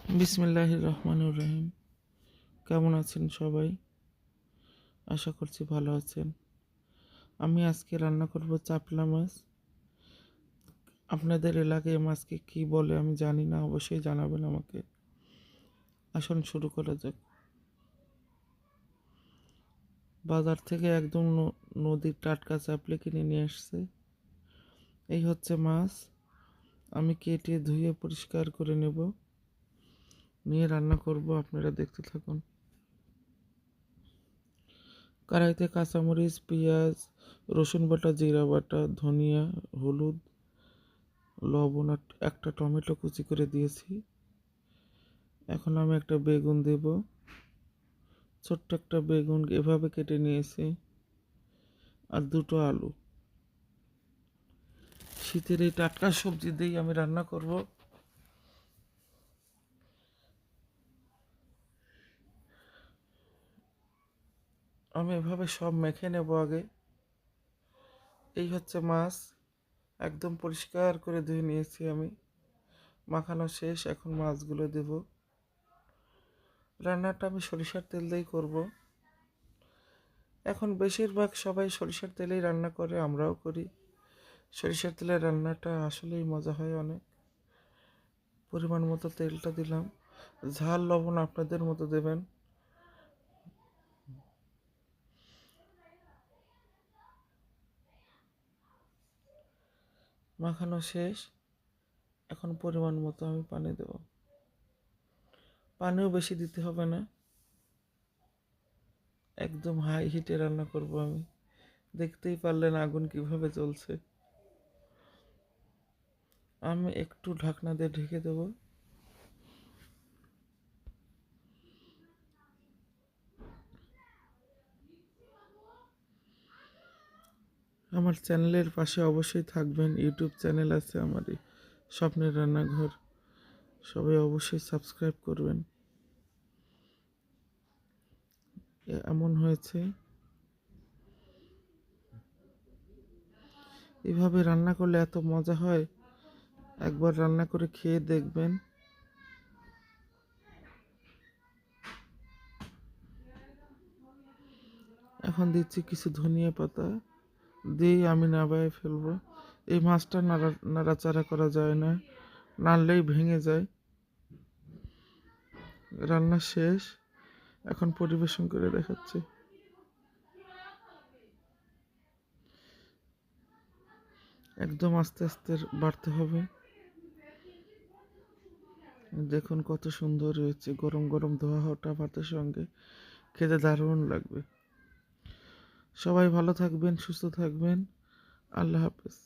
বিসমিল্লাহির রহমানির রহিম। কেমন আছেন সবাই? আশা করছি ভালো আছেন। আমি আজকে রান্না করব চাপলা মাছ। আপনাদের এলাকায় মাছকে কি বলে আমি জানি না, অবশ্যই জানাবেন আমাকে। আসুন শুরু করা যাক। বাজার থেকে একদম নদীর টাটকা চাপলে কিনে নিয়ে আসছে। এই হচ্ছে মাছ। আমি কেটে ধুয়ে পরিষ্কার করে নেব, নিয়ে রান্না করব। আপনারা দেখতে থাকুন। কড়াইতে কাঁচামরিচ, পেঁয়াজ, রসুন বাটা, জিরা বাটা, ধনিয়া, হলুদ, লবণ আর একটা টমেটো কুচি করে দিয়েছি। এখন আমি একটা বেগুন দেব। ছোট্ট একটা বেগুন এভাবে কেটে নিয়েছি, আর দুটো আলু। শীতের এই টাটকা সবজি দিয়েই আমি রান্না করব। আমি এভাবে সব মেখে নেব আগে। এই হচ্ছে মাছ, একদম পরিষ্কার করে ধুয়ে নিয়েছি আমি। মাখানো শেষ, এখন মাছগুলো দেব। রান্নাটা আমি সরিষার তেল দিয়েই করব। এখন বেশিরভাগ সবাই সরিষার তেলেই রান্না করে, আমরাও করি। সরিষার তেলের রান্নাটা আসলেই মজা হয় অনেক। পরিমাণ মতো তেলটা দিলাম। ঝাল লবণ আপনাদের মতো দেবেন। মাখানো শেষ, এখন পরিমাণ মতো আমি পানি দেব। পানিও বেশি দিতে হবে না, একদম হাই হিটে রান্না করব আমি। দেখতেই পারলেন আগুন কিভাবে জ্বলছে। আমি একটু ঢাকনা দিয়ে ঢেকে দেব। আমার চ্যানেলের পাশে অবশ্যই থাকবেন। ইউটিউব চ্যানেল আছে আমারই, স্বপ্নের রান্নাঘর। সবাই অবশ্যই সাবস্ক্রাইব করবেন। এমন হয়েছে। এভাবে রান্না করলে এত মজা হয়, একবার রান্না করে খেয়ে দেখবেন। এখন দিচ্ছি কিছু ধনিয়া পাতা, দিয়েই আমি নাবায় ফেলবো। এই মাছটা নাড়াচাড়া করা যায় না, নাড়লেই ভেঙে যায়। রান্না শেষ, এখন পরিবেশন করে দেখাচ্ছি। একদম আস্তে আস্তে বাড়তে হবে। দেখুন কত সুন্দর হয়েছে, গরম গরম ধোয়া ওঠা ভাতের সঙ্গে খেতে দারুণ লাগবে। সবাই ভালো থাকবেন, সুস্থ থাকবেন। আল্লাহ হাফেজ।